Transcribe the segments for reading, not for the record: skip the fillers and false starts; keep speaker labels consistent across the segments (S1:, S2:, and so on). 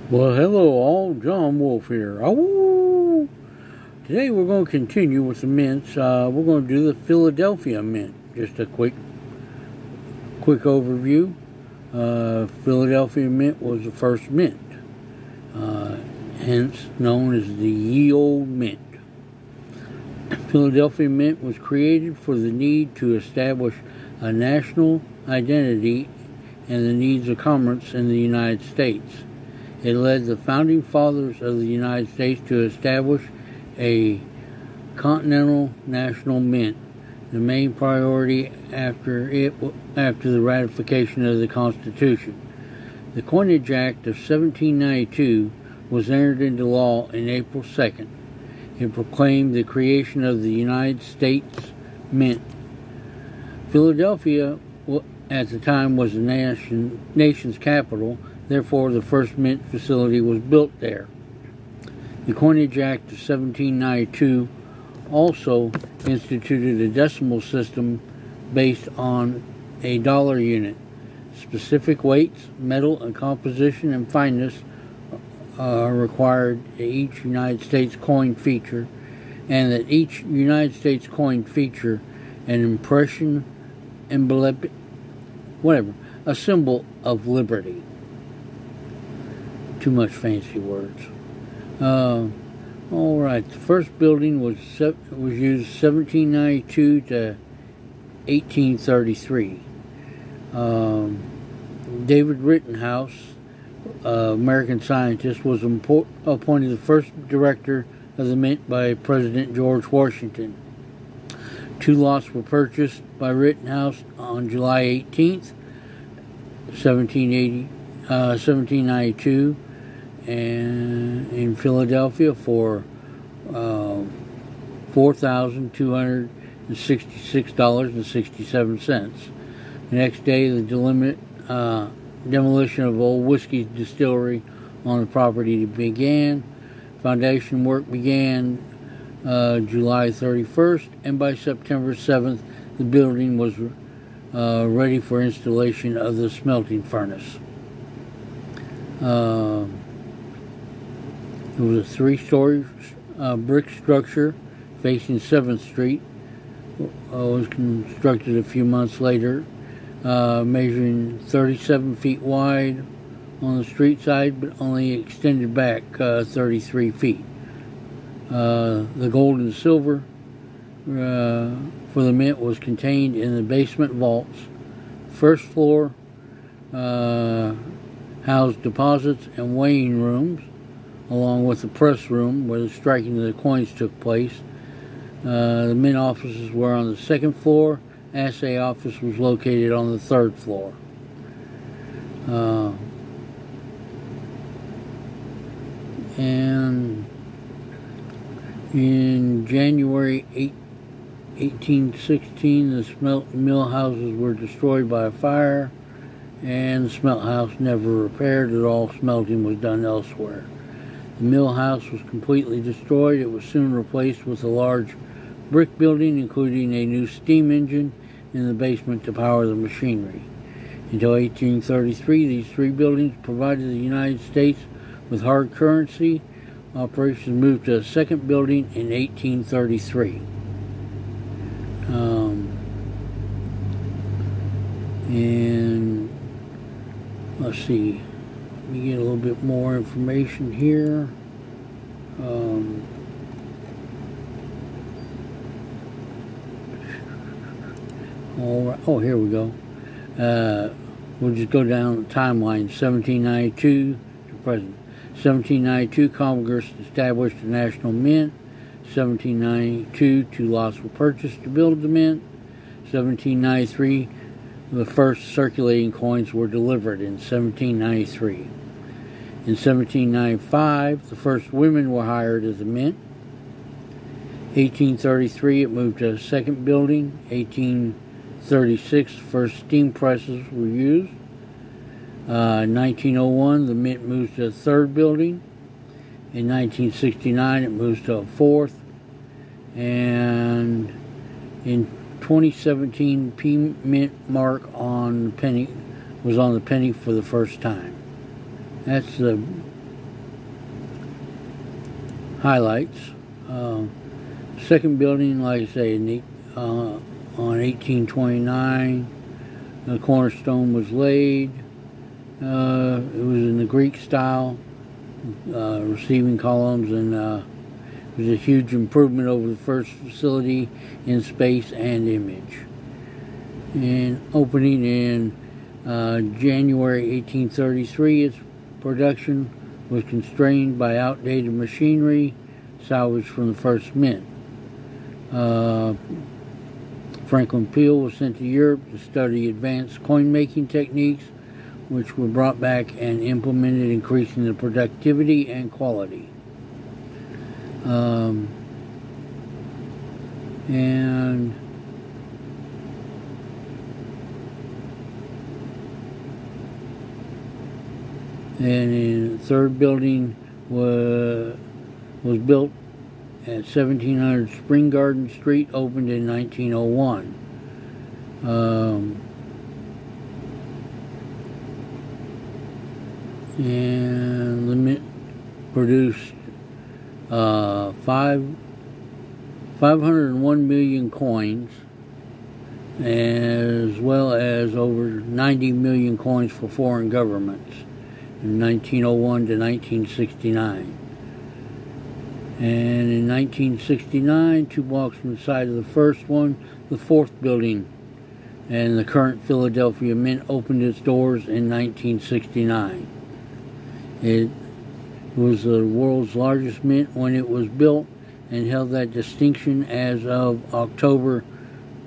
S1: Well, hello all, John Wolf here. Oh, today we're going to continue with the mints. We're going to do the Philadelphia Mint. Just a quick overview. Philadelphia Mint was the first mint, hence known as the Ye Olde Mint. Philadelphia Mint was created for the need to establish a national identity and the needs of commerce in the United States. It led the founding fathers of the United States to establish a continental national mint, the main priority after the ratification of the Constitution. The Coinage Act of 1792 was entered into law on April 2nd. It proclaimed the creation of the United States Mint. Philadelphia, at the time, was the nation's capital. Therefore, the first mint facility was built there. The Coinage Act of 1792 also instituted a decimal system based on a dollar unit. Specific weights, metal and composition and fineness are required at each United States coin feature, and that each United States coin feature an impression, a symbol of liberty. Too much fancy words. All right. The first building was used 1792 to 1833. David Rittenhouse, American scientist, was appointed the first director of the mint by President George Washington. 2 lots were purchased by Rittenhouse on July 18th, 1792. And in Philadelphia for $4,266.67. The next day, the demolition of Old Whiskey Distillery on the property began. Foundation work began July 31st, and by September 7th, the building was ready for installation of the smelting furnace. It was a 3-story brick structure facing 7th Street. It was constructed a few months later, measuring 37 feet wide on the street side, but only extended back 33 feet. The gold and silver for the mint was contained in the basement vaults. First floor housed deposits and weighing rooms, along with the press room where the striking of the coins took place. The mint offices were on the 2nd floor. Assay office was located on the 3rd floor. And in January 1816, the mill houses were destroyed by a fire, and the smelt house never repaired at all. Smelting was done elsewhere. The mill house was completely destroyed. It was soon replaced with a large brick building, including a new steam engine in the basement to power the machinery. Until 1833, these 3 buildings provided the United States with hard currency. Operations moved to a second building in 1833. And let's see. Let me get a little bit more information here. All right. Oh, here we go. We'll just go down the timeline. 1792 to present. 1792, Congress established the National Mint. 1792, 2 lots were purchased to build the mint. 1793, the first circulating coins were delivered in 1793. In 1795, the first women were hired at the mint. 1833, it moved to a second building. 1836, first steam presses were used. 1901, the mint moves to a 3rd building. In 1969, it moves to a 4th. And in 2017, P Mint mark on the penny was on the penny for the first time. That's the highlights. Second building, like I say, on 1829, the cornerstone was laid. It was in the Greek style, receiving columns, and it was a huge improvement over the first facility in space and image. And opening in January 1833, its production was constrained by outdated machinery salvaged from the first mint. Franklin Peel was sent to Europe to study advanced coin-making techniques, which were brought back and implemented, increasing the productivity and quality. And in the third building was built at 1700 Spring Garden Street, opened in 1901. And the mint produced 501 million coins, as well as over 90 million coins for foreign governments in 1901 to 1969. And in 1969, 2 blocks from the side of the first one, the fourth building and the current Philadelphia Mint opened its doors in 1969. It was the world's largest mint when it was built and held that distinction as of October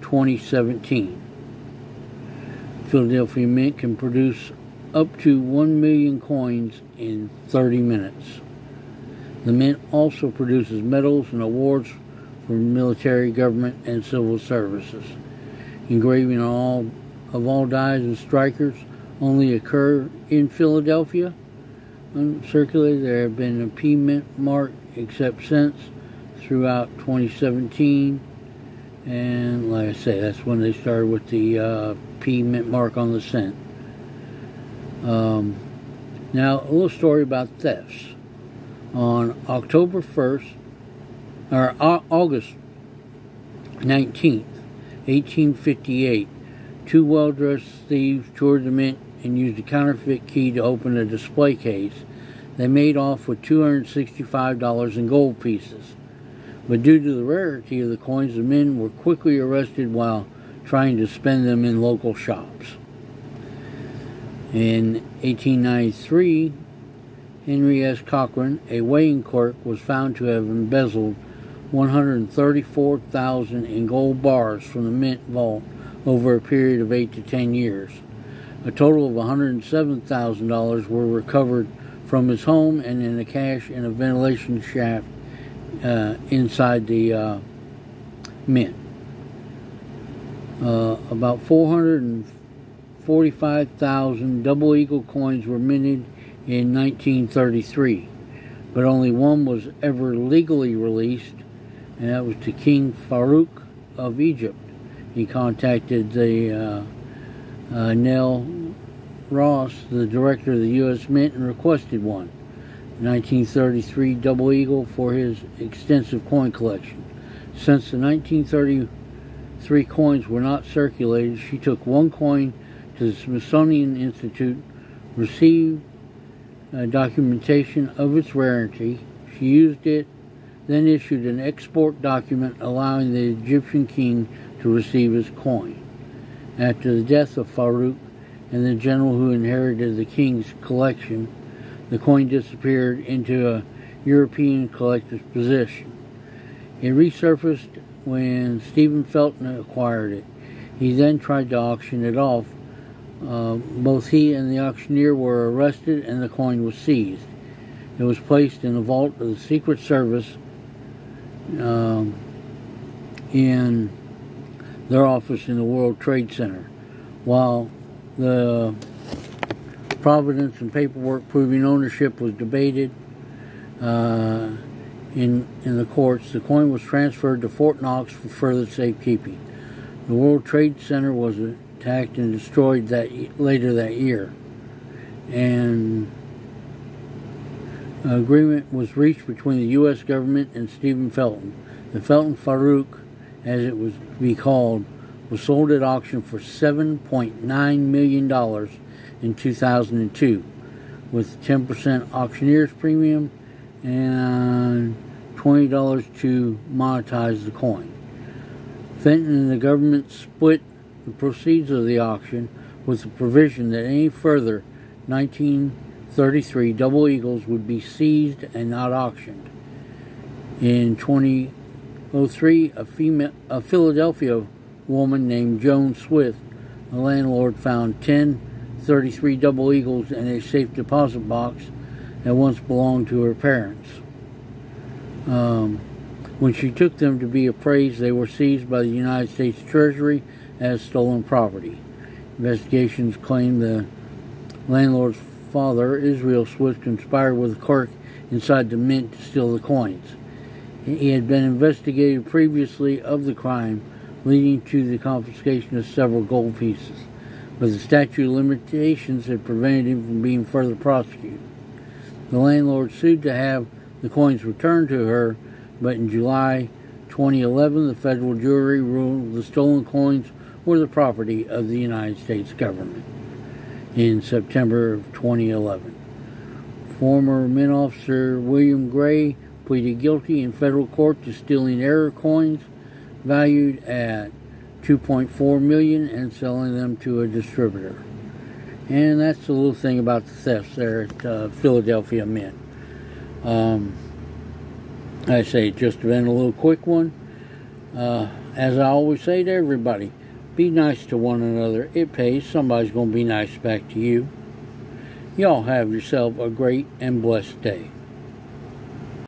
S1: 2017. Philadelphia Mint can produce up to 1 million coins in 30 minutes. The Mint also produces medals and awards for military, government, and civil services. Engraving of all dies and strikers only occur in Philadelphia. Uncirculated, there have been a P Mint mark except cents throughout 2017. And like I say, that's when they started with the P Mint mark on the cent. Now, a little story about thefts. On October 1st, or August 19th, 1858, 2 well-dressed thieves toured the mint and used a counterfeit key to open a display case. They made off with $265 in gold pieces. But due to the rarity of the coins, the men were quickly arrested while trying to spend them in local shops. In 1893, Henry S. Cochran, a weighing clerk, was found to have embezzled $134,000 in gold bars from the mint vault over a period of 8 to 10 years. A total of $107,000 were recovered from his home and in a cache in a ventilation shaft inside the mint. About 445,000 double eagle coins were minted in 1933, but only one was ever legally released, and that was to King Farouk of Egypt. He contacted the Nell Ross, the director of the U.S. Mint, and requested one. 1933 double eagle for his extensive coin collection. Since the 1933 coins were not circulated, she took one coin to the Smithsonian Institute, received documentation of its rarity. She used it, then issued an export document allowing the Egyptian king to receive his coin. After the death of Farouk and the general who inherited the king's collection, the coin disappeared into a European collector's possession. It resurfaced when Stephen Felton acquired it. He then tried to auction it off. Both he and the auctioneer were arrested and the coin was seized. It was placed in the vault of the Secret Service in their office in the World Trade Center. While the provenance and paperwork proving ownership was debated in the courts, the coin was transferred to Fort Knox for further safekeeping. The World Trade Center was attacked and destroyed later that year. And agreement was reached between the U.S. government and Stephen Felton. The Felton Farouk, as it was to be called, was sold at auction for $7.9 million in 2002, with 10% auctioneer's premium and $20 to monetize the coin. Fenton and the government split the proceeds of the auction with the provision that any further 1933 double eagles would be seized and not auctioned. In 2003, a Philadelphia woman named Joan Swith, a landlord, found 10 33 double eagles in a safe deposit box that once belonged to her parents. When she took them to be appraised, they were seized by the United States Treasury as stolen property. Investigations claim the landlord's father, Israel Swith, conspired with a clerk inside the mint to steal the coins. He had been investigated previously of the crime, leading to the confiscation of several gold pieces, but the statute of limitations had prevented him from being further prosecuted. The landlord sued to have the coins returned to her, but in July 2011, the federal jury ruled the stolen coins were the property of the United States government. In September of 2011, former Mint officer William Gray pleaded guilty in federal court to stealing error coins valued at $2.4 million and selling them to a distributor. And that's the little thing about the thefts there at Philadelphia Mint. I say, just been a little quick one. As I always say to everybody, be nice to one another. It pays. Somebody's going to be nice back to you. Y'all have yourself a great and blessed day.